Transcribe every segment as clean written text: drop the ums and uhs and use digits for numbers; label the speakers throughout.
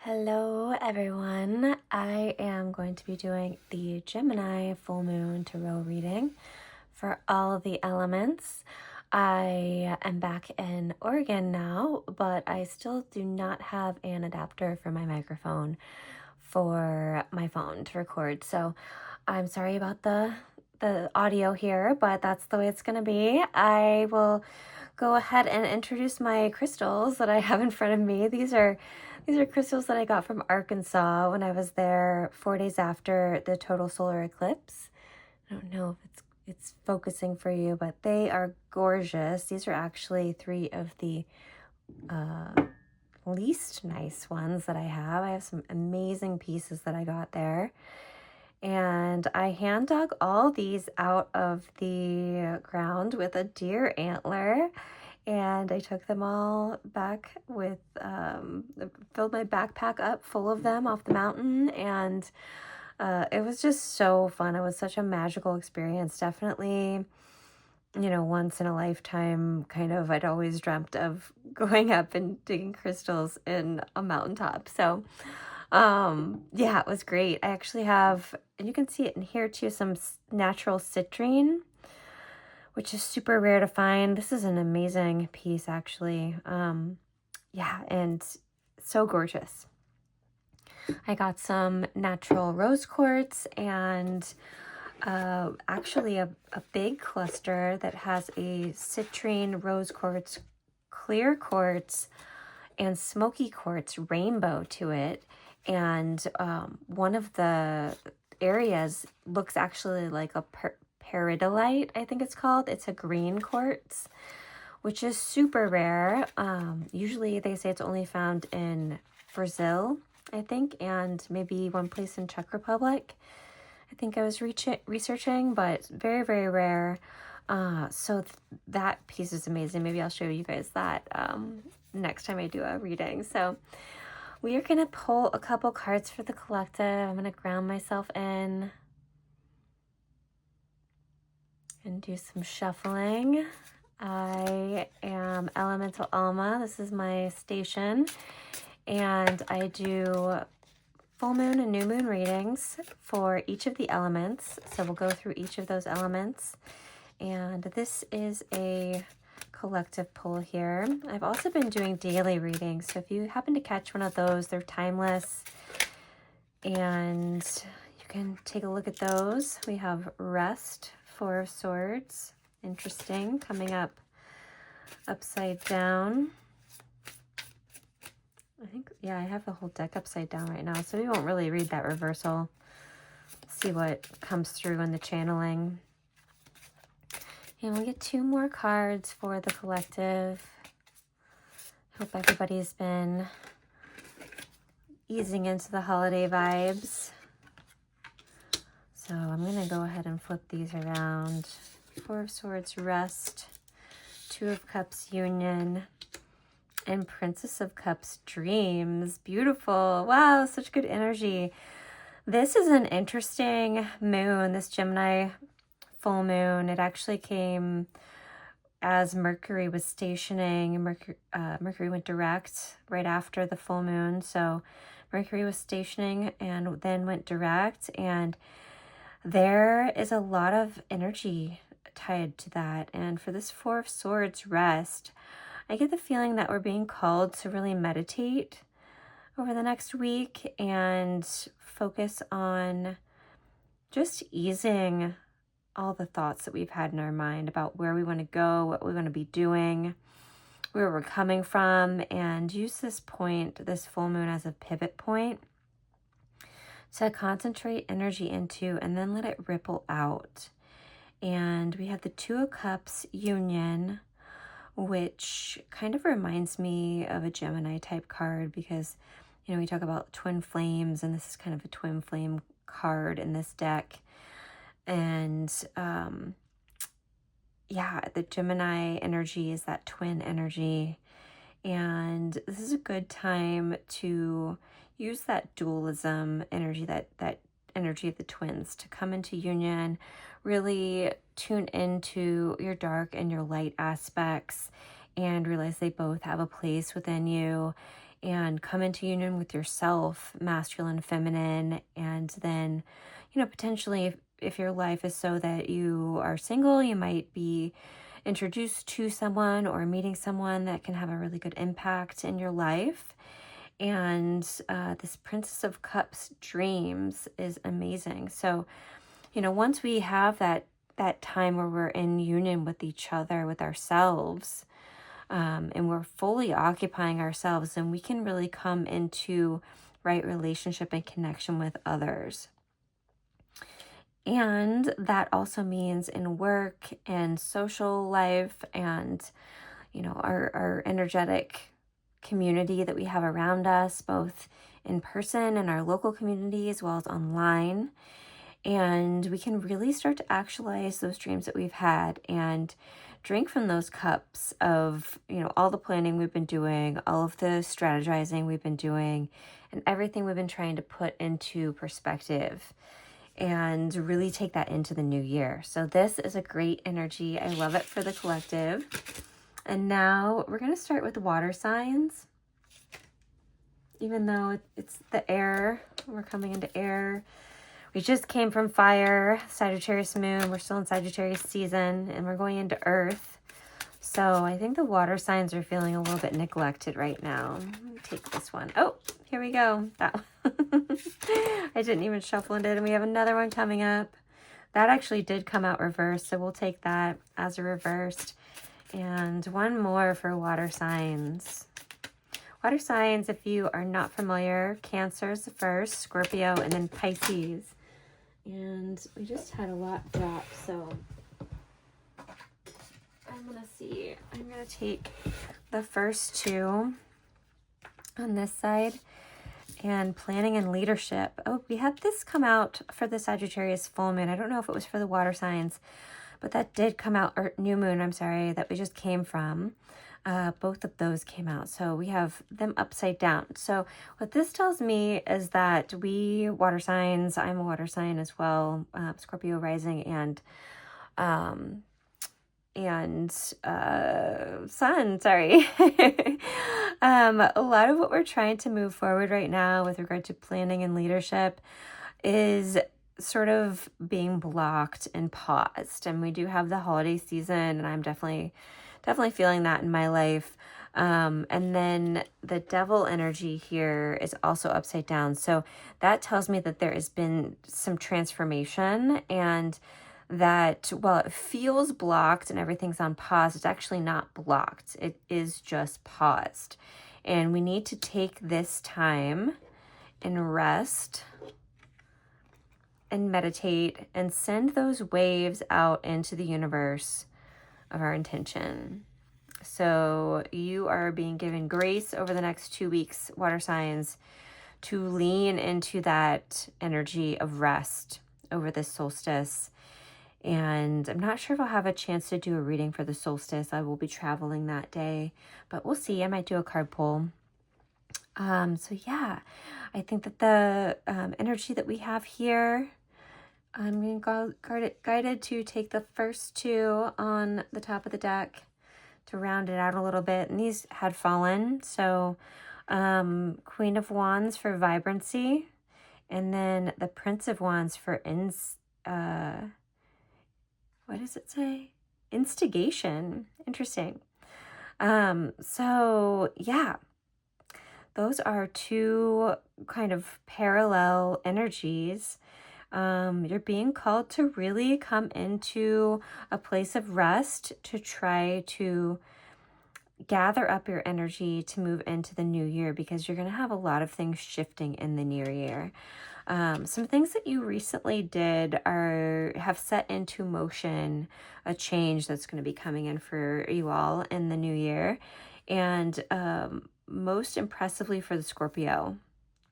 Speaker 1: Hello everyone, I am going to be doing the Gemini Full Moon Tarot reading for all the elements. I am back in Oregon now, but I still do not have an adapter for my microphone for my phone to record. So I'm sorry about the audio here, but that's the way it's going to be. I will go ahead and introduce my crystals that I have in front of me. These are crystals that I got from Arkansas when I was there 4 days after the total solar eclipse. I don't know if it's focusing for you, but they are gorgeous. These are actually 3 of the least nice ones that I have. I have some amazing pieces that I got there. And I hand dug all these out of the ground with a deer antler. And I took them all back with, filled my backpack up full of them off the mountain. And it was just so fun. It was such a magical experience. Definitely, once in a lifetime kind of. I'd always dreamt of going up and digging crystals in a mountaintop. So, yeah, it was great. I actually have, and you can see it in here too, some natural citrine, which is super rare to find. This is an amazing piece, actually. Yeah, and so gorgeous. I got some natural rose quartz and actually a big cluster that has a citrine, rose quartz, clear quartz, and smoky quartz rainbow to it. And one of the areas looks actually like a peridolite, I think it's called. It's a green quartz, which is super rare. Usually they say it's only found in Brazil, I think, and maybe one place in Czech Republic. I think I was researching, but very, very rare. So that piece is amazing. Maybe I'll show you guys that next time I do a reading. So we are going to pull a couple cards for the collective. I'm going to ground myself in and do some shuffling. I am Elemental Alma. This is my station. And I do full moon and new moon readings for each of the elements. So we'll go through each of those elements. And this is a collective pull here. I've also been doing daily readings. So if you happen to catch one of those, they're timeless. And you can take a look at those. We have Rest, 4 of Swords. Interesting. Coming up upside down. I think, yeah, I have the whole deck upside down right now, so we won't really read that reversal. See what comes through in the channeling. And we'll get 2 more cards for the collective. Hope everybody's been easing into the holiday vibes. So I'm going to go ahead and flip these around. 4 of Swords, Rest. 2 of Cups, Union. And Princess of Cups, Dreams. Beautiful. Wow, such good energy. This is an interesting moon, this Gemini full moon. It actually came as Mercury was stationing. Mercury went direct right after the full moon. So Mercury was stationing and then went direct. And there is a lot of energy tied to that. And for this 4 of Swords, Rest, I get the feeling that we're being called to really meditate over the next week and focus on just easing all the thoughts that we've had in our mind about where we want to go, what we want to be doing, where we're coming from, and use this point, this full moon, as a pivot point to concentrate energy into and then let it ripple out. And we have the 2 of Cups, Union, which kind of reminds me of a Gemini type card because, we talk about twin flames, and this is kind of a twin flame card in this deck. And yeah, the Gemini energy is that twin energy. And this is a good time to use that dualism energy, that energy of the twins, to come into union, really tune into your dark and your light aspects and realize they both have a place within you, and come into union with yourself, masculine, feminine, and then, potentially if your life is so that you are single, you might be introduced to someone or meeting someone that can have a really good impact in your life. And this Princess of Cups dreams is amazing. So, once we have that time where we're in union with each other, with ourselves, and we're fully occupying ourselves, then we can really come into right relationship and connection with others. And that also means in work and social life and, our energetic community that we have around us, both in person in our local community as well as online. And we can really start to actualize those dreams that we've had and drink from those cups of, all the planning we've been doing, all of the strategizing we've been doing, and everything we've been trying to put into perspective and really take that into the new year. So this is a great energy. I love it for the collective. And now we're going to start with the water signs. Even though it's the air, we're coming into air. We just came from fire, Sagittarius moon. We're still in Sagittarius season, and we're going into earth. So I think the water signs are feeling a little bit neglected right now. Let me take this one. Oh, here we go. That one. I didn't even shuffle it, and we have another one coming up. That actually did come out reversed, so we'll take that as a reversed. And one more for water signs. Water signs, if you are not familiar, Cancer is the first, Scorpio, and then Pisces. And we just had a lot drop, so I'm going to see. I'm going to take the first two on this side. And planning and leadership. Oh, we had this come out for the Sagittarius full moon. I don't know if it was for the water signs, but that did come out, or new moon, I'm sorry, that we just came from. Both of those came out. So we have them upside down. So what this tells me is that we water signs, I'm a water sign as well, Scorpio rising and sun, sorry. A lot of what we're trying to move forward right now with regard to planning and leadership is sort of being blocked and paused. And we do have the holiday season, and I'm definitely feeling that in my life. And then the devil energy here is also upside down. So that tells me that there has been some transformation, and that while it feels blocked and everything's on pause, it's actually not blocked. It is just paused. And we need to take this time and rest and meditate and send those waves out into the universe of our intention. So you are being given grace over the next 2 weeks, water signs, to lean into that energy of rest over this solstice. And I'm not sure if I'll have a chance to do a reading for the solstice. I will be traveling that day, but we'll see. I might do a card pull. So yeah, I think that the energy that we have here, I'm going to go guided to take the first two on the top of the deck to round it out a little bit. And these had fallen. So Queen of Wands for vibrancy, and then the Prince of Wands for what does it say? Instigation. Interesting. So yeah, those are two kind of parallel energies. You're being called to really come into a place of rest to try to gather up your energy to move into the new year, because you're going to have a lot of things shifting in the new year. Some things that you recently did have set into motion a change that's going to be coming in for you all in the new year. And most impressively for the Scorpio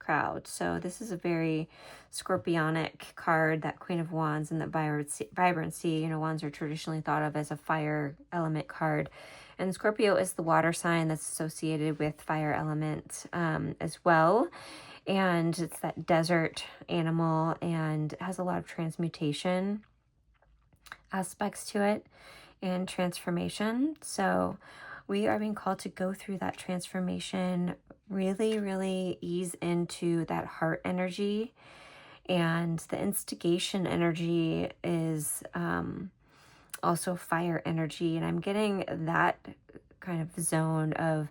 Speaker 1: crowd. So this is a very scorpionic card, that Queen of Wands and that vibrancy. Wands are traditionally thought of as a fire element card. And Scorpio is the water sign that's associated with fire element as well. And it's that desert animal and has a lot of transmutation aspects to it and transformation. So we are being called to go through that transformation really, really ease into that heart energy. And the instigation energy is also fire energy. And I'm getting that kind of zone of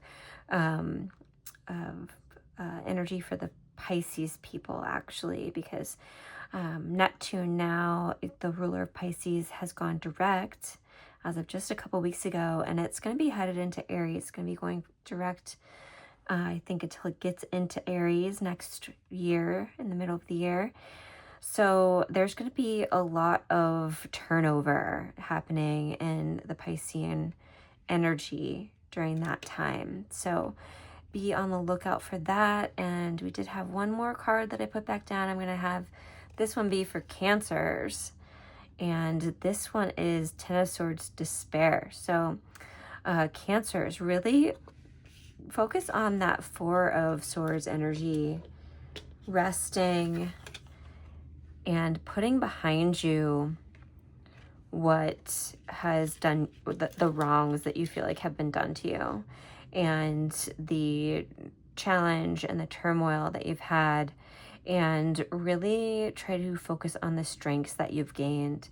Speaker 1: energy for the Pisces people, actually, because Neptune now, the ruler of Pisces, has gone direct as of just a couple weeks ago, and it's going to be headed into Aries. It's going to be going direct, I think, until it gets into Aries next year, in the middle of the year. So there's going to be a lot of turnover happening in the Piscean energy during that time. So be on the lookout for that. And we did have one more card that I put back down. I'm going to have this one be for Cancers. And this one is Ten of Swords, Despair. So Cancers, really focus on that Four of Swords energy, resting and putting behind you what has done, the wrongs that you feel like have been done to you, and the challenge and the turmoil that you've had, and really try to focus on the strengths that you've gained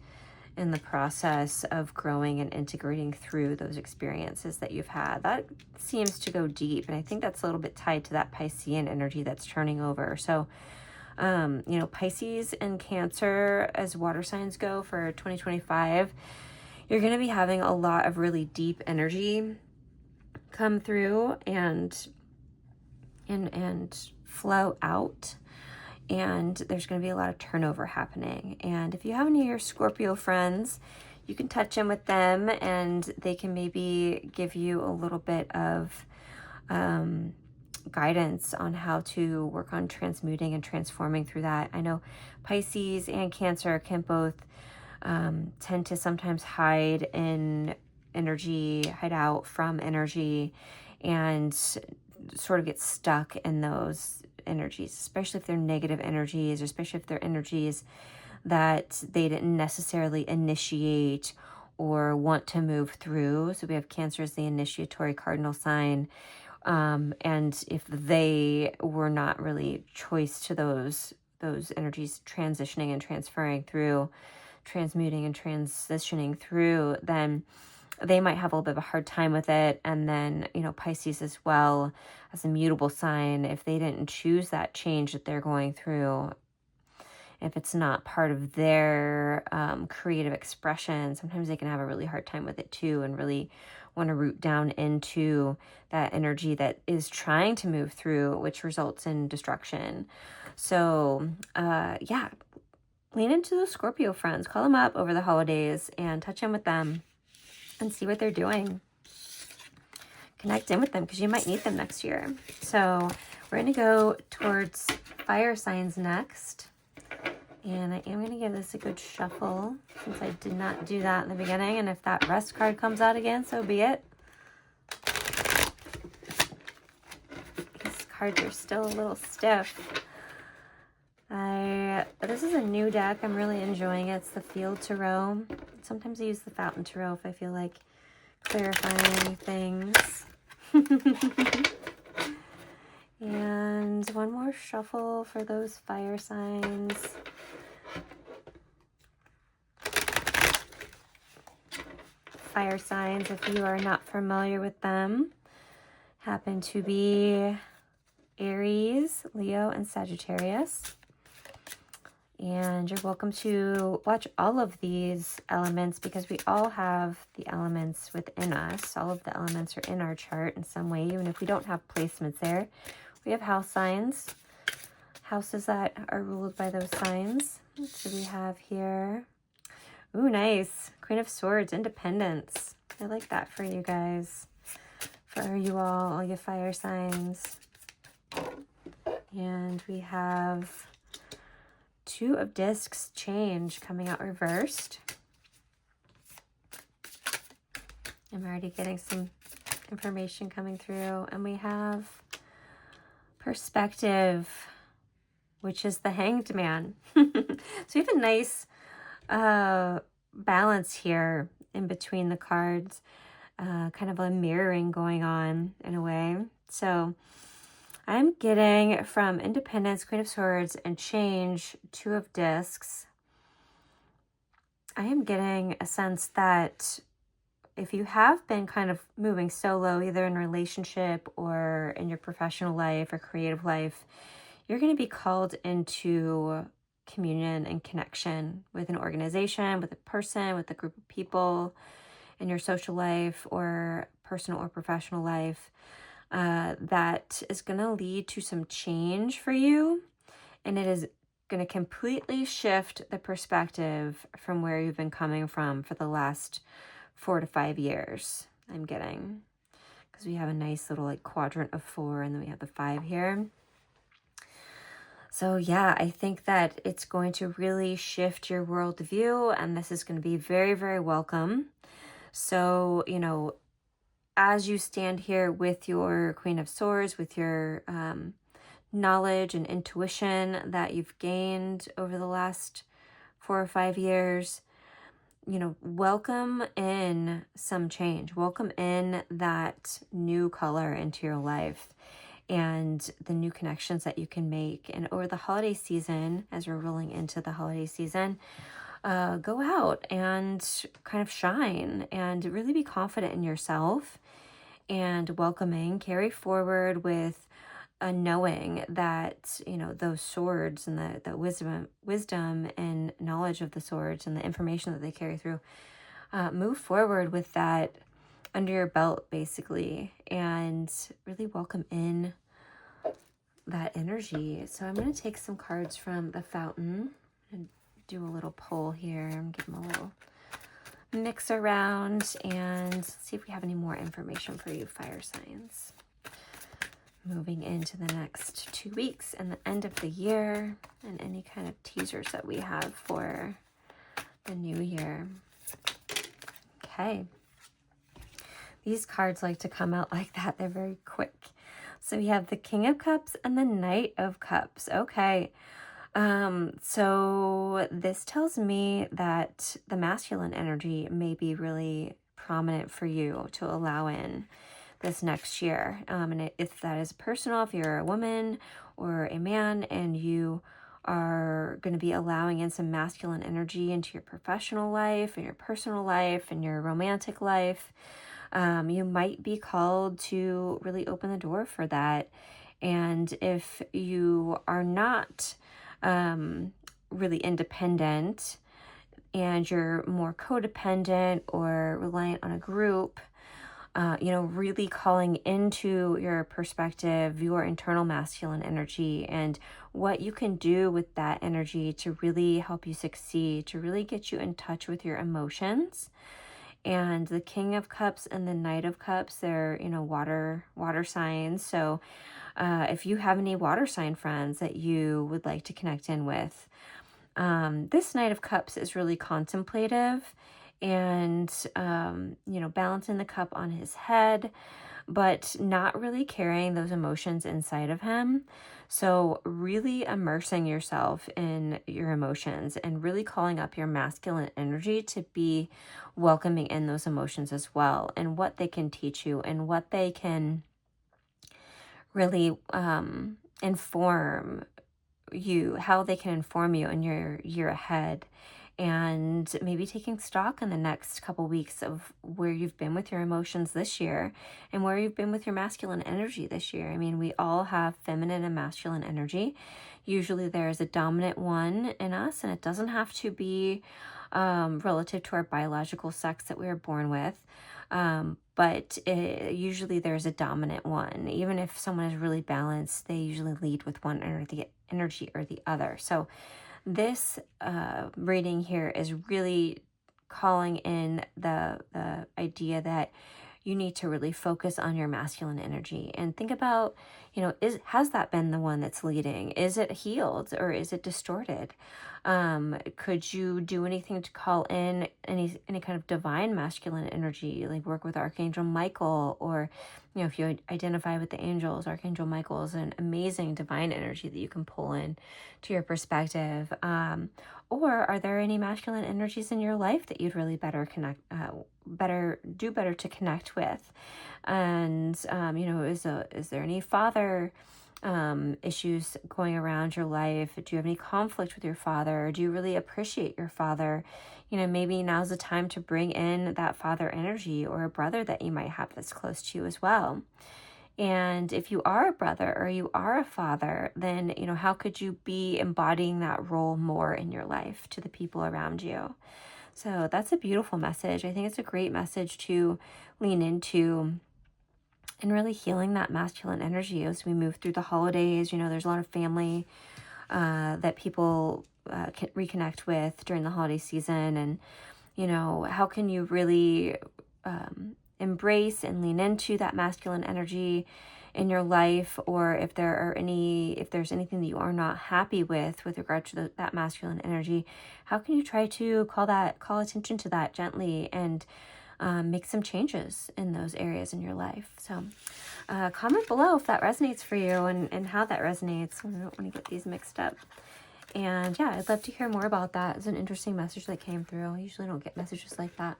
Speaker 1: in the process of growing and integrating through those experiences that you've had. That seems to go deep, and I think that's a little bit tied to that Piscean energy that's turning over. So you know, Pisces and Cancer, as water signs go for 2025, you're going to be having a lot of really deep energy come through and flow out. And there's going to be a lot of turnover happening. And if you have any of your Scorpio friends, you can touch in with them and they can maybe give you a little bit of guidance on how to work on transmuting and transforming through that. I know Pisces and Cancer can both tend to sometimes hide in energy, hide out from energy, and sort of get stuck in those energies, especially if they're negative energies, or especially if they're energies that they didn't necessarily initiate or want to move through. So we have Cancer as the initiatory cardinal sign. And if they were not really choice to those energies transitioning and transferring through, transmuting and transitioning through, then they might have a little bit of a hard time with it. And then, you know, Pisces as well as a mutable sign, if they didn't choose that change that they're going through, if it's not part of their creative expression, sometimes they can have a really hard time with it too, and really want to root down into that energy that is trying to move through, which results in destruction. So yeah, lean into those Scorpio friends, call them up over the holidays and touch in with them and see what they're doing. Connect in with them because you might need them next year. So we're going to go towards fire signs next. And I am going to give this a good shuffle since I did not do that in the beginning. And if that rest card comes out again, so be it. These cards are still a little stiff. This is a new deck. I'm really enjoying it. It's the Field Tarot. Sometimes I use the Fountain Tarot if I feel like clarifying things. And one more shuffle for those fire signs. Fire signs, if you are not familiar with them, happen to be Aries, Leo, and Sagittarius. And you're welcome to watch all of these elements because we all have the elements within us. All of the elements are in our chart in some way, even if we don't have placements there. We have house signs, houses that are ruled by those signs. So we have here, ooh, nice, Queen of Swords, Independence. I like that for you guys, for you all your fire signs. And we have Two of Discs, Change, coming out reversed. I'm already getting some information coming through. And we have Perspective, which is the Hanged Man. So we have a nice balance here in between the cards, kind of a mirroring going on in a way. So I'm getting from Independence, Queen of Swords, and Change, Two of Discs. I am getting a sense that if you have been kind of moving solo, either in a relationship or in your professional life or creative life, you're going to be called into communion and connection with an organization, with a person, with a group of people in your social life or personal or professional life. That is going to lead to some change for you. And it is going to completely shift the perspective from where you've been coming from for the last 4 to 5 years, I'm getting. Because we have a nice little like quadrant of 4 and then we have the 5 here. So yeah, I think that it's going to really shift your worldview, and this is going to be very, very welcome. So, you know, as you stand here with your Queen of Swords, with your knowledge and intuition that you've gained over the last 4 or 5 years, you know, welcome in some change. Welcome in that new color into your life and the new connections that you can make. And over the holiday season, as we're rolling into the holiday season, go out and kind of shine and really be confident in yourself and welcoming. Carry forward with a knowing that, you know, those swords and the wisdom and knowledge of the swords and the information that they carry through, move forward with that under your belt, basically, and really welcome in that energy. So I'm going to take some cards from the fountain and do a little pull here and give them a little mix around and see if we have any more information for you, fire signs. Moving into the next 2 weeks and the end of the year, and any kind of teasers that we have for the new year. Okay. These cards like to come out like that. They're very quick. So we have the King of Cups and the Knight of Cups. Okay. So this tells me that the masculine energy may be really prominent for you to allow in this next year. And if that is personal, if you're a woman or a man and you are going to be allowing in some masculine energy into your professional life and your personal life and your romantic life, you might be called to really open the door for that. And if you are not really independent and you're more codependent or reliant on a group, you know, really calling into your perspective, your internal masculine energy, and what you can do with that energy to really help you succeed, to really get you in touch with your emotions. And the King of Cups and the Knight of Cups, they're, you know, water signs. So if you have any water sign friends that you would like to connect in with, this Knight of Cups is really contemplative and, you know, balancing the cup on his head, but not really carrying those emotions inside of him. So really immersing yourself in your emotions and really calling up your masculine energy to be welcoming in those emotions as well, and what they can teach you and what they can really inform you, how they can inform you in your year ahead. And maybe taking stock in the next couple weeks of where you've been with your emotions this year and where you've been with your masculine energy this year. I mean, we all have feminine and masculine energy. Usually there is a dominant one in us, and it doesn't have to be relative to our biological sex that we were born with. But usually there's a dominant one. Even if someone is really balanced, they usually lead with one energy or the other. So this reading here is really calling in the idea that you need to really focus on your masculine energy and think about, you know, has that been the one that's leading? Is it healed or is it distorted? Could you do anything to call in any kind of divine masculine energy, like work with Archangel Michael, or, you know, if you identify with the angels, Archangel Michael is an amazing divine energy that you can pull in to your perspective. Or are there any masculine energies in your life that you'd really do better to connect with? And, you know, is there any father issues going around your life? Do you have any conflict with your father? Or do you really appreciate your father? You know, maybe now's the time to bring in that father energy, or a brother that you might have that's close to you as well. And if you are a brother or you are a father, then, you know, how could you be embodying that role more in your life to the people around you? So that's a beautiful message. I think it's a great message to lean into, and really healing that masculine energy as we move through the holidays. You know, there's a lot of family that people can reconnect with during the holiday season. And, you know, how can you really embrace and lean into that masculine energy in your life? Or if there's anything that you are not happy with regard to that masculine energy, how can you try to call attention to that gently and make some changes in those areas in your life? So comment below if that resonates for you, and how that resonates. I don't want to get these mixed up. And yeah, I'd love to hear more about that. It's an interesting message that came through. I usually don't get messages like that.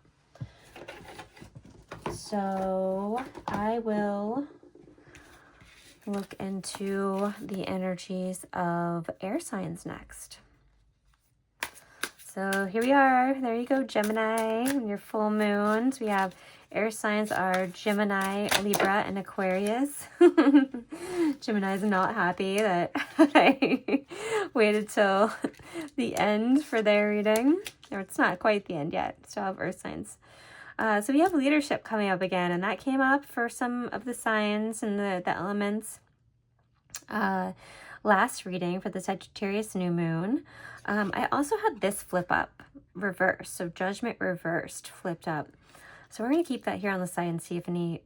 Speaker 1: So I will look into the energies of air signs next. So here we are. There you go, Gemini, and your full moons. We have air signs are Gemini, Libra, and Aquarius. Gemini is not happy that I waited till the end for their reading. Or it's not quite the end yet. Still have earth signs. So we have leadership coming up again, and that came up for some of the signs and the elements last reading for the Sagittarius new moon. I also had this flip up reversed, so judgment reversed flipped up. So we're going to keep that here on the side and see if any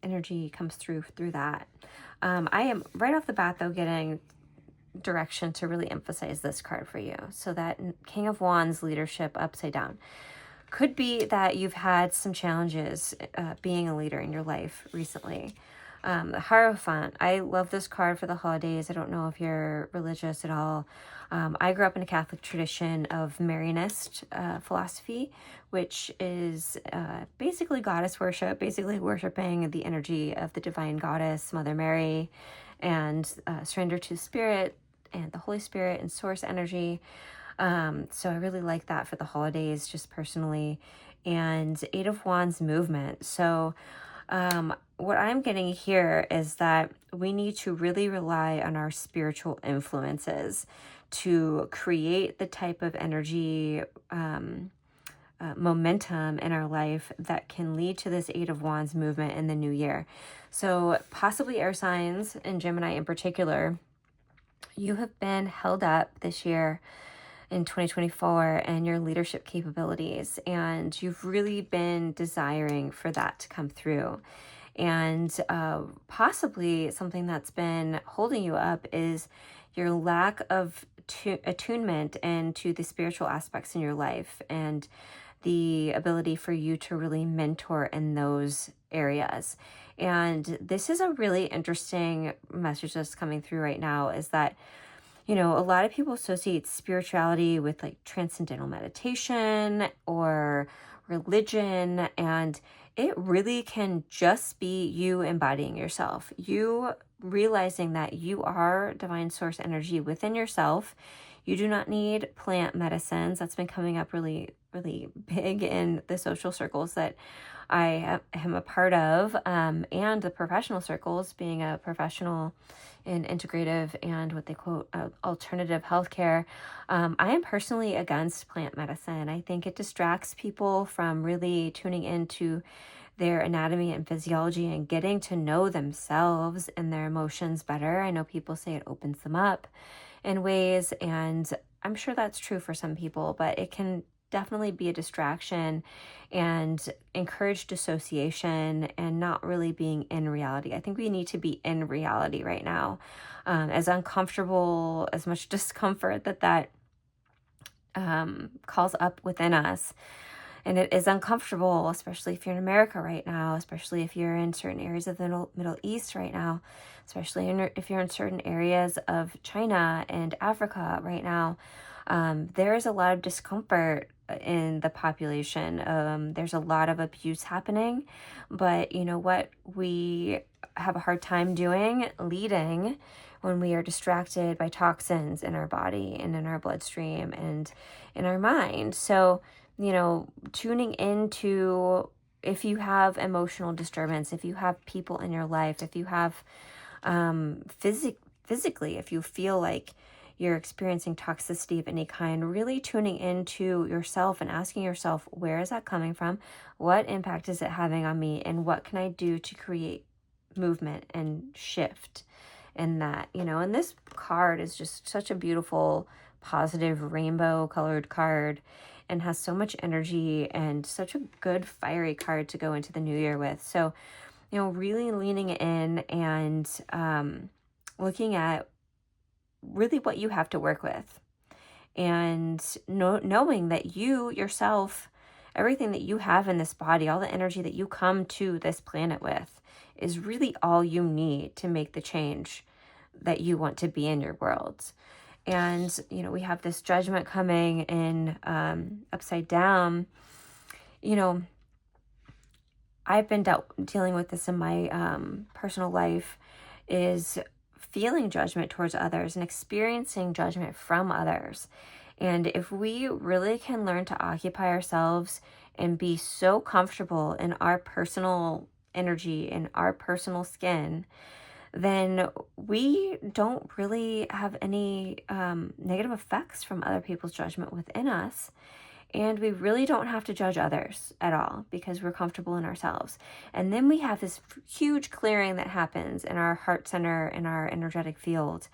Speaker 1: energy comes through that. I am right off the bat though getting direction to really emphasize this card for you. So that King of Wands, leadership upside down. Could be that you've had some challenges being a leader in your life recently. The Hierophant. I love this card for the holidays. I don't know if you're religious at all. I grew up in a Catholic tradition of Marianist philosophy, which is basically goddess worship, basically worshiping the energy of the divine goddess, Mother Mary, and surrender to Spirit and the Holy Spirit and source energy. So I really like that for the holidays, just personally. And Eight of Wands movement. So what I'm getting here is that we need to really rely on our spiritual influences to create the type of energy, momentum in our life that can lead to this Eight of Wands movement in the new year. So possibly air signs, and Gemini in particular, you have been held up this year in 2024 and your leadership capabilities, and you've really been desiring for that to come through. And possibly something that's been holding you up is your lack of attunement into the spiritual aspects in your life, and the ability for you to really mentor in those areas. And this is a really interesting message that's coming through right now, is that, you know, a lot of people associate spirituality with like transcendental meditation or religion, and it really can just be you embodying yourself. You realizing that you are divine source energy within yourself. You do not need plant medicines. That's been coming up really, really big in the social circles that I am a part of, and the professional circles, being a professional in integrative and what they quote alternative healthcare. I am personally against plant medicine. I think it distracts people from really tuning into their anatomy and physiology and getting to know themselves and their emotions better. I know people say it opens them up in ways, and I'm sure that's true for some people, but it can definitely be a distraction and encourage dissociation and not really being in reality. I think we need to be in reality right now. As uncomfortable, as much discomfort that calls up within us. And it is uncomfortable, especially if you're in America right now, especially if you're in certain areas of the Middle East right now, especially if you're in certain areas of China and Africa right now. There is a lot of discomfort in the population. There's a lot of abuse happening, but you know what we have a hard time doing? Leading when we are distracted by toxins in our body and in our bloodstream and in our mind. So, you know, tuning into, if you have emotional disturbance, if you have people in your life, if you have physically, if you feel like you're experiencing toxicity of any kind, really tuning into yourself and asking yourself, where is that coming from? What impact is it having on me? And what can I do to create movement and shift in that, you know? And this card is just such a beautiful, positive, rainbow colored card and has so much energy and such a good fiery card to go into the new year with. So, you know, really leaning in and looking at really what you have to work with, and knowing that you yourself, everything that you have in this body, all the energy that you come to this planet with, is really all you need to make the change that you want to be in your world. And, you know, we have this judgment coming in upside down. You know, I've been dealing with this in my personal life, is feeling judgment towards others and experiencing judgment from others. And if we really can learn to occupy ourselves and be so comfortable in our personal energy and our personal skin, then we don't really have any negative effects from other people's judgment within us. And we really don't have to judge others at all because we're comfortable in ourselves. And then we have this huge clearing that happens in our heart center, in our energetic field,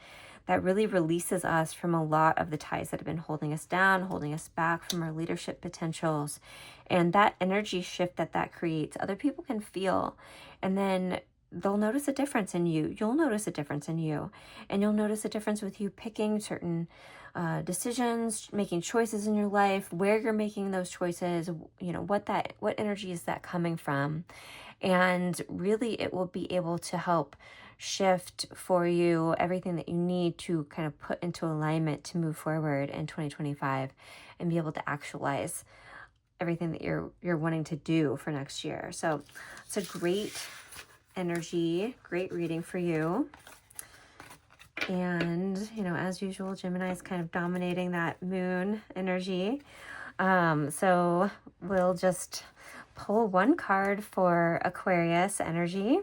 Speaker 1: that really releases us from a lot of the ties that have been holding us down, holding us back from our leadership potentials. And that energy shift that creates, other people can feel. And then they'll notice a difference in you. You'll notice a difference in you. And you'll notice a difference with you picking certain decisions, making choices in your life, where you're making those choices, you know, what energy is that coming from? And really it will be able to help shift for you everything that you need to kind of put into alignment to move forward in 2025 and be able to actualize everything that you're wanting to do for next year. So it's a great energy, great reading for you. And, you know, as usual, Gemini is kind of dominating that moon energy. So we'll just pull one card for Aquarius energy.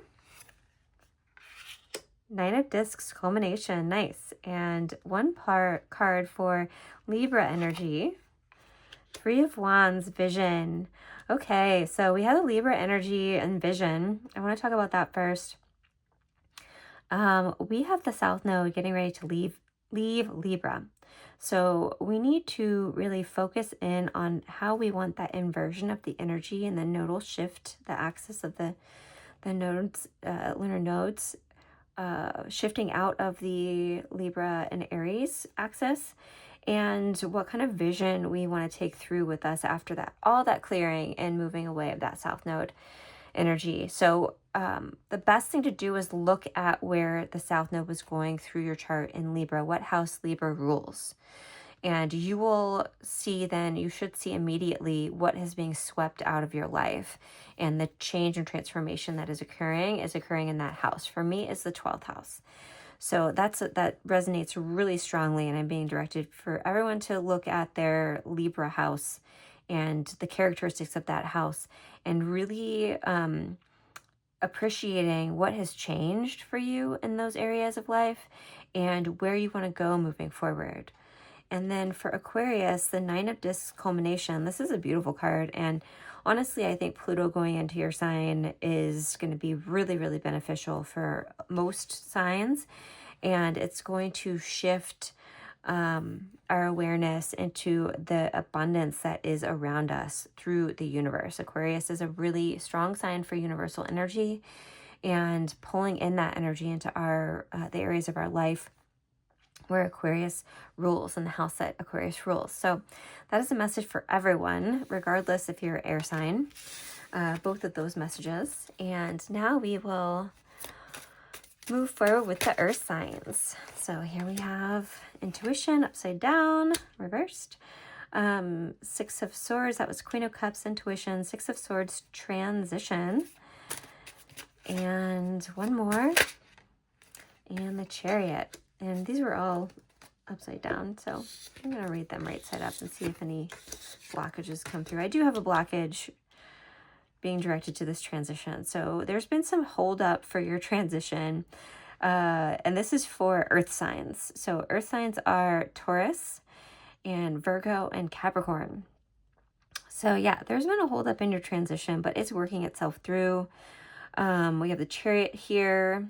Speaker 1: Nine of Discs, culmination, nice. And one card for Libra energy. Three of Wands, vision. Okay, so we have a Libra energy and vision. I want to talk about that first. We have the South Node getting ready to leave Libra. So we need to really focus in on how we want that inversion of the energy and the nodal shift, the axis of the nodes, lunar nodes, shifting out of the Libra and Aries axis, and what kind of vision we want to take through with us after that, all that clearing and moving away of that South Node energy. So the best thing to do is look at where the South Node was going through your chart in Libra, what house Libra rules. And you will see then, you should see immediately what is being swept out of your life, and the change and transformation that is occurring in that house. For me, it's the 12th house. So that resonates really strongly, and I'm being directed for everyone to look at their Libra house and the characteristics of that house, and really appreciating what has changed for you in those areas of life and where you want to go moving forward. And then for Aquarius, the Nine of Discs, culmination. This is a beautiful card, and honestly, I think Pluto going into your sign is going to be really, really beneficial for most signs, and it's going to shift our awareness into the abundance that is around us through the universe. Aquarius is a really strong sign for universal energy, and pulling in that energy into our the areas of our life where Aquarius rules, and the house that Aquarius rules. So that is a message for everyone, regardless if you're air sign, both of those messages. And now we will move forward with the earth signs. So here we have intuition upside down, reversed. Six of Swords, that was Queen of Cups, intuition. Six of Swords, transition. And one more. And the Chariot. And these were all upside down, so I'm going to read them right side up and see if any blockages come through. I do have a blockage being directed to this transition. So there's been some hold up for your transition. And this is for earth signs. So earth signs are Taurus and Virgo and Capricorn. So yeah, there's been a hold up in your transition, but it's working itself through. We have the Chariot here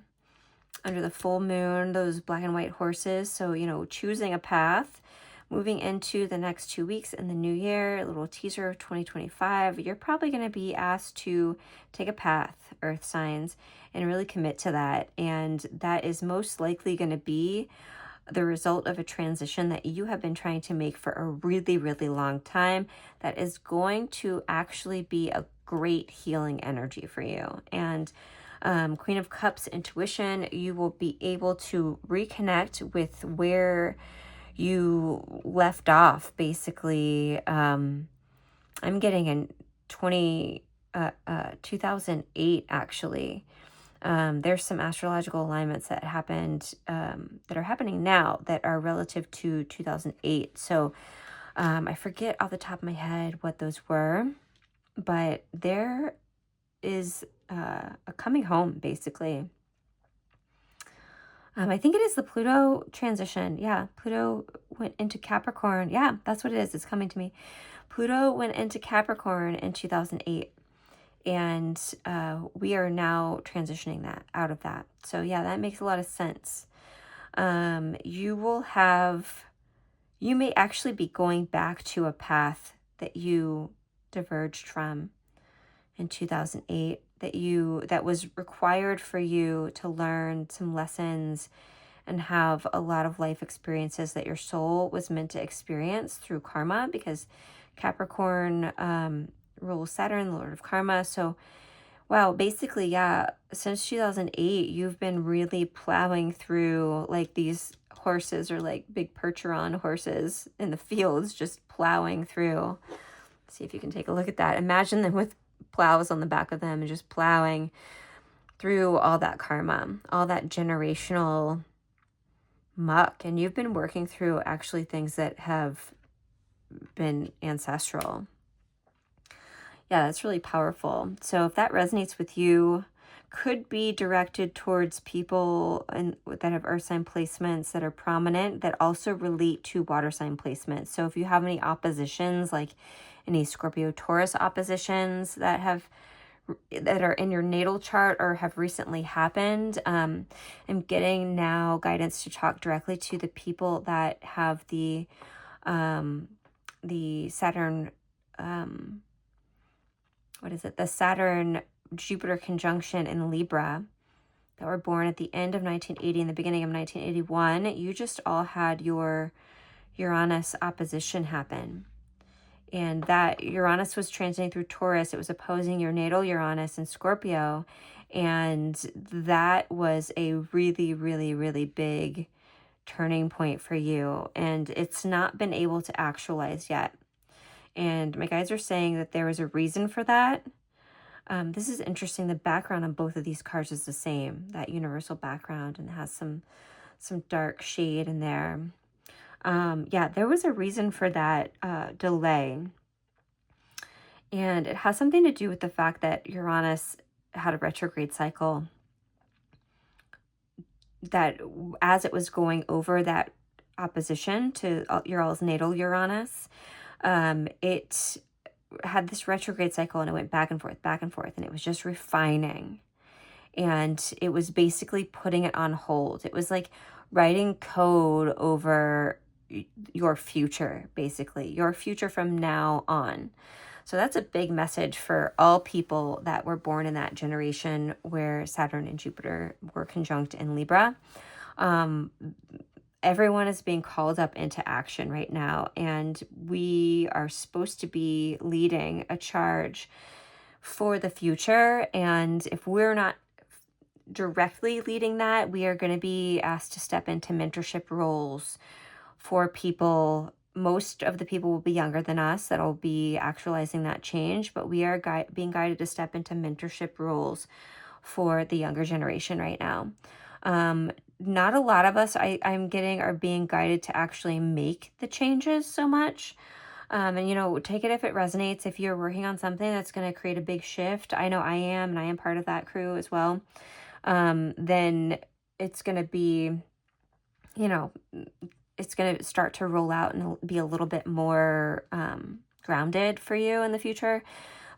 Speaker 1: under the full moon, those black and white horses. So, you know, choosing a path, moving into the next 2 weeks in the new year, a little teaser of 2025, you're probably going to be asked to take a path, earth signs, and really commit to that. And that is most likely going to be the result of a transition that you have been trying to make for a really, really long time. That is going to actually be a great healing energy for you. And Queen of Cups, intuition, you will be able to reconnect with where you left off, basically. I'm getting in 2008, actually. There's some astrological alignments that happened, that are happening now that are relative to 2008. So I forget off the top of my head what those were, but there is a coming home, basically. I think it is the Pluto transition. Yeah, Pluto went into Capricorn. Yeah, that's what it is. It's coming to me. Pluto went into Capricorn in 2008. And we are now transitioning that out of that. So yeah, that makes a lot of sense. You may actually be going back to a path that you diverged from in 2008, that was required for you to learn some lessons and have a lot of life experiences that your soul was meant to experience through karma, because Capricorn rules Saturn, the Lord of Karma. So, wow, basically, yeah, since 2008, you've been really plowing through like these horses, or like big Percheron horses in the fields, just plowing through. Let's see if you can take a look at that. Imagine them with plows on the back of them and just plowing through all that karma, all that generational muck. And you've been working through actually things that have been ancestral. Yeah, that's really powerful. So if that resonates with you, could be directed towards people that have earth sign placements that are prominent, that also relate to water sign placements. So if you have any oppositions, like any Scorpio Taurus oppositions that are in your natal chart or have recently happened, I'm getting now guidance to talk directly to the people that have the Saturn, the Saturn Jupiter conjunction in Libra, that were born at the end of 1980 and the beginning of 1981. You just all had your Uranus opposition happen. And that Uranus was transiting through Taurus. It was opposing your natal Uranus in Scorpio. And that was a really, really, really big turning point for you. And it's not been able to actualize yet. And my guides are saying that there was a reason for that. This is interesting. The background on both of these cards is the same, that universal background, and has some dark shade in there. Yeah, there was a reason for that delay. And it has something to do with the fact that Uranus had a retrograde cycle, that as it was going over that opposition to your all's natal Uranus, it had this retrograde cycle, and it went back and forth, and it was just refining. And it was basically putting it on hold. It was like writing code over your future, basically, your future from now on. So that's a big message for all people that were born in that generation where Saturn and Jupiter were conjunct in Libra. Everyone is being called up into action right now, and we are supposed to be leading a charge for the future. And if we're not directly leading that, we are going to be asked to step into mentorship roles for people. Most of the people will be younger than us that'll be actualizing that change, but we are being guided to step into mentorship roles for the younger generation right now. Not a lot of us I'm getting are being guided to actually make the changes so much. And, you know, take it if it resonates. If you're working on something that's going to create a big shift, I know I am, and I am part of that crew as well, then it's going to be, you know, it's going to start to roll out and be a little bit more grounded for you in the future.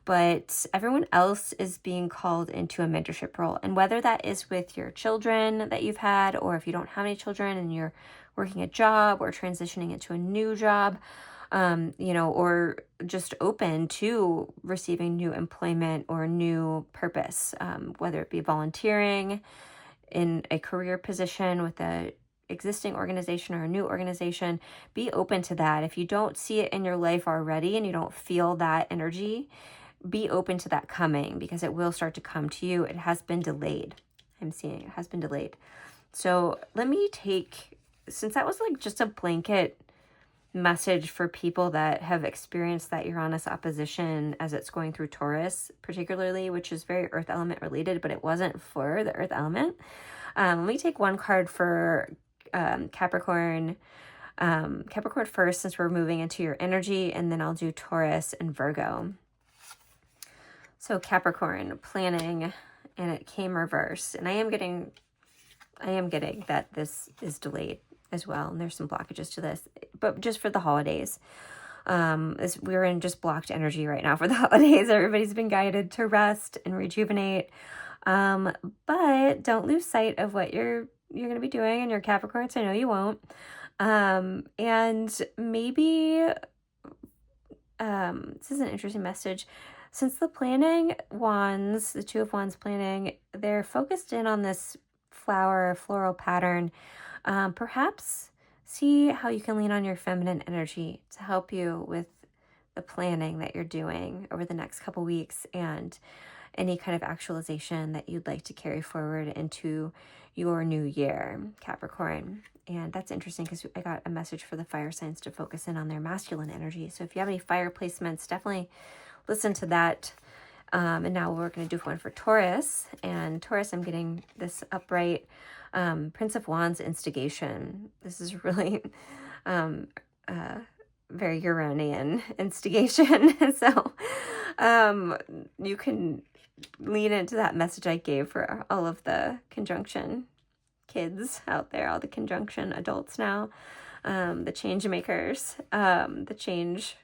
Speaker 1: But everyone else is being called into a mentorship role. And whether that is with your children that you've had, or if you don't have any children and you're working a job or transitioning into a new job, you know, or just open to receiving new employment or new purpose, whether it be volunteering in a career position with a existing organization or a new organization, be open to that. If you don't see it in your life already and you don't feel that energy, be open to that coming, because it will start to come to you. It has been delayed. I'm seeing it has been delayed. So let me take, since that was like just a blanket message for people that have experienced that Uranus opposition as it's going through Taurus, particularly, which is very earth element related, but it wasn't for the earth element. Let me take one card for Capricorn. Capricorn first, since we're moving into your energy, and then I'll do Taurus and Virgo. So Capricorn, planning, and it came reversed. And I am getting that this is delayed as well. And there's some blockages to this, but just for the holidays. We're in just blocked energy right now for the holidays. Everybody's been guided to rest and rejuvenate. But don't lose sight of what you're going to be doing in your Capricorns. I know you won't. And maybe, this is an interesting message. Since the planning wands, the Two of Wands planning, they're focused in on this floral pattern. Perhaps see how you can lean on your feminine energy to help you with the planning that you're doing over the next couple weeks, and any kind of actualization that you'd like to carry forward into your new year, Capricorn. And that's interesting because I got a message for the fire signs to focus in on their masculine energy. So if you have any fire placements, definitely listen to that. And now we're going to do one for Taurus. And Taurus, I'm getting this upright Prince of Wands instigation. This is really very Uranian instigation. So you can lean into that message I gave for all of the conjunction kids out there, all the conjunction adults now, the change makers, the change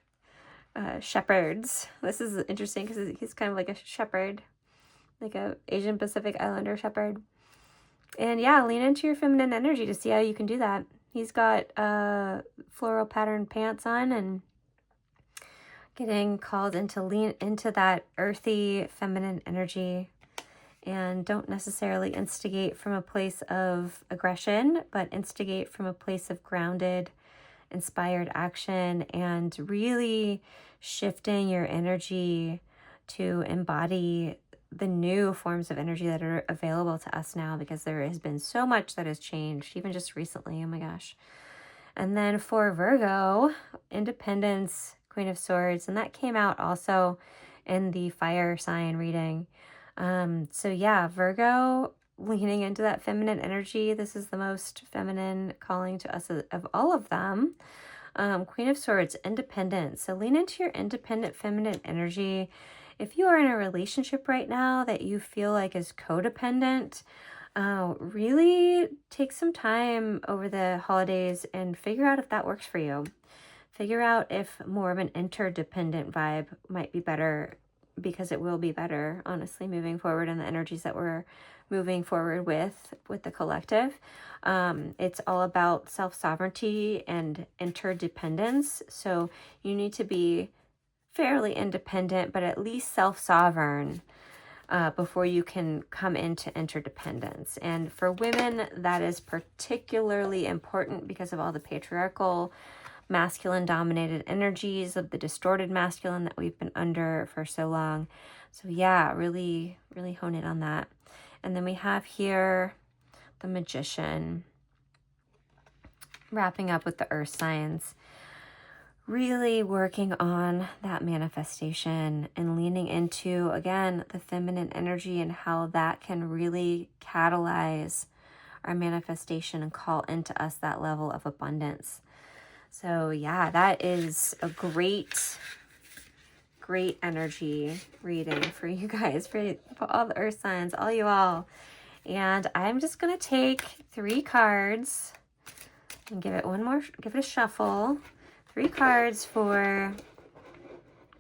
Speaker 1: shepherds. This is interesting because he's kind of like a shepherd, like a Asian Pacific Islander shepherd. And yeah, lean into your feminine energy to see how you can do that. He's got floral pattern pants on and getting called into lean into that earthy feminine energy, and don't necessarily instigate from a place of aggression, but instigate from a place of grounded, inspired action, and really shifting your energy to embody the new forms of energy that are available to us now, because there has been so much that has changed, even just recently. Oh my gosh. And then for Virgo, independence, Queen of Swords, and that came out also in the fire sign reading. So yeah, Virgo, leaning into that feminine energy. This is the most feminine calling to us of all of them. Queen of Swords, independence. So lean into your independent feminine energy. If you are in a relationship right now that you feel like is codependent, really take some time over the holidays and figure out if that works for you. Figure out if more of an interdependent vibe might be better, because it will be better, honestly, moving forward in the energies that we're moving forward with the collective. It's all about self-sovereignty and interdependence. So you need to be fairly independent, but at least self-sovereign before you can come into interdependence. And for women, that is particularly important because of all the patriarchal, masculine dominated energies of the distorted masculine that we've been under for so long. So yeah, really, really hone in on that. And then we have here the Magician, wrapping up with the earth signs, really working on that manifestation and leaning into, again, the feminine energy and how that can really catalyze our manifestation and call into us that level of abundance. So yeah, that is a great energy reading for you guys, for all the earth signs, all you all. And I'm just going to take 3 cards and give it a shuffle. 3 cards for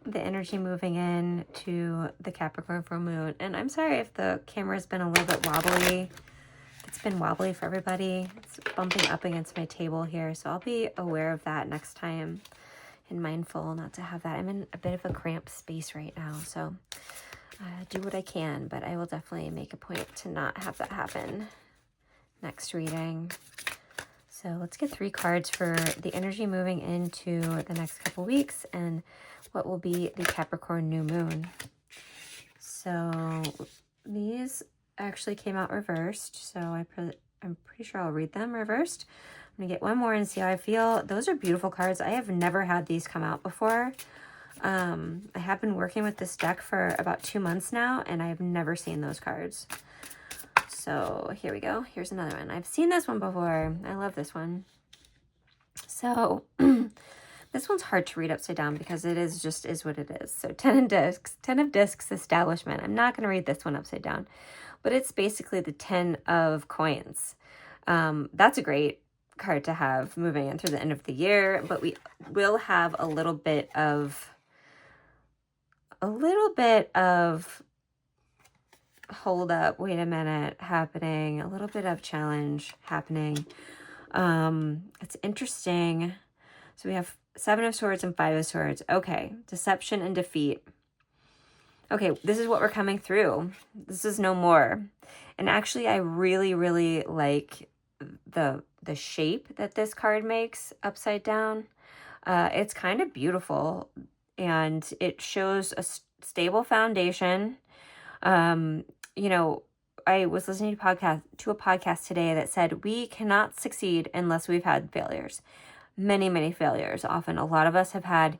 Speaker 1: the energy moving in to the Capricorn full moon. And I'm sorry if the camera's been a little bit wobbly. It's been wobbly for everybody. It's bumping up against my table here, so I'll be aware of that next time and mindful not to have that. I'm in a bit of a cramped space right now, so do what I can, but I will definitely make a point to not have that happen next reading. So let's get 3 cards for the energy moving into the next couple weeks and what will be the Capricorn new moon. So these actually came out reversed, so I'm pretty sure I'll read them reversed. I'm gonna get one more and see how I feel. Those are beautiful cards. I have never had these come out before. I have been working with this deck for about 2 months now, and I've never seen those cards. So here we go. Here's another one. I've seen this one before. I love this one. So this one's hard to read upside down because it is what it is. So 10 of discs, establishment. I'm not going to read this one upside down, but it's basically the 10 of coins. That's a great card to have moving in through the end of the year, but we will have a little bit of hold up, wait a minute happening, a little bit of challenge happening. It's interesting. So we have 7 of Swords and 5 of Swords. Okay, deception and defeat. Okay, this is what we're coming through. This is no more. And actually, I really, really like the shape that this card makes upside down. It's kind of beautiful, and it shows a stable foundation. You know, I was listening to a podcast today that said we cannot succeed unless we've had failures. Many, many failures. Often a lot of us have had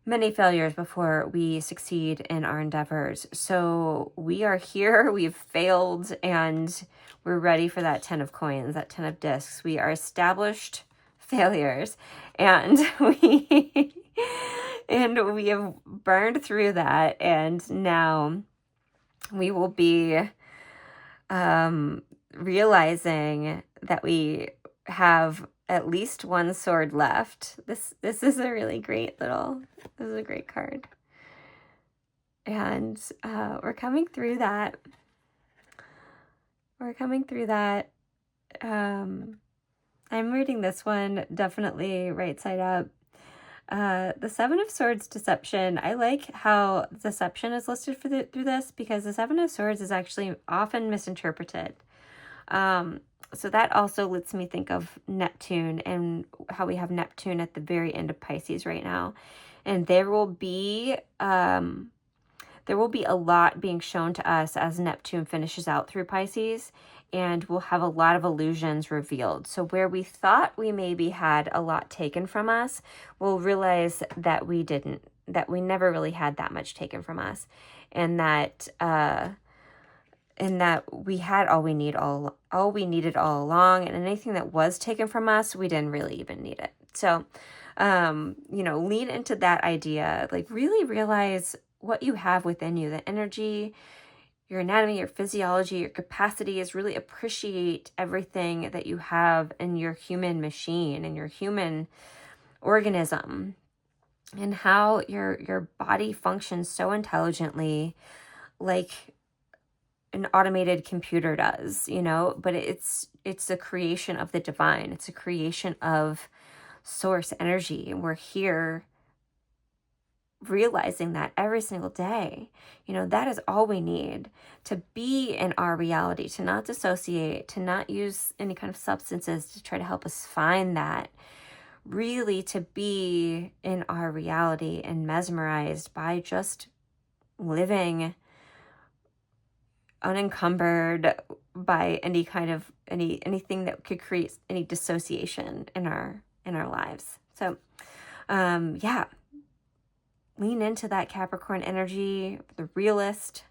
Speaker 1: many failures before we succeed in our endeavors. So we are here, we've failed, and we're ready for that 10 of coins, that 10 of discs. We are established failures, and we have burned through that, and now we will be realizing that we have at least one sword left. This is a really great this is a great card. And we're coming through that. I'm reading this one definitely right side up. The 7 of Swords, deception. I like how deception is listed through this because the 7 of Swords is actually often misinterpreted. So that also lets me think of Neptune and how we have Neptune at the very end of Pisces right now. And there will be a lot being shown to us as Neptune finishes out through Pisces, and we'll have a lot of illusions revealed. So where we thought we maybe had a lot taken from us, we'll realize that we didn't, that we never really had that much taken from us, and that we had all we needed all along, and anything that was taken from us, we didn't really even need it. So, lean into that idea, like really realize what you have within you, the energy, your anatomy, your physiology, your capacity is really appreciate everything that you have in your human machine and your human organism, and how your body functions so intelligently, like an automated computer does, but it's a creation of the divine. It's a creation of source energy. And we're here realizing that every single day. That is all we need to be in our reality, to not dissociate, to not use any kind of substances to try to help us find that, really to be in our reality and mesmerized by just living unencumbered by any kind of anything that could create any dissociation in our lives. So yeah, lean into that Capricorn energy, the realist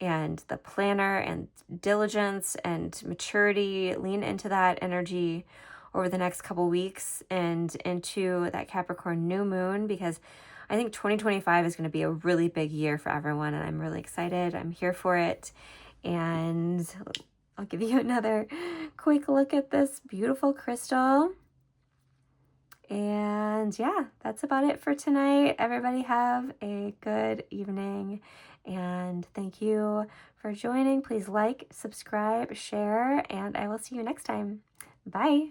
Speaker 1: and the planner and diligence and maturity. Lean into that energy over the next couple weeks and into that Capricorn new moon, because I think 2025 is going to be a really big year for everyone, and I'm really excited. I'm here for it. And I'll give you another quick look at this beautiful crystal. And yeah, that's about it for tonight. Everybody have a good evening, and thank you for joining. Please like, subscribe, share, and I will see you next time. Bye.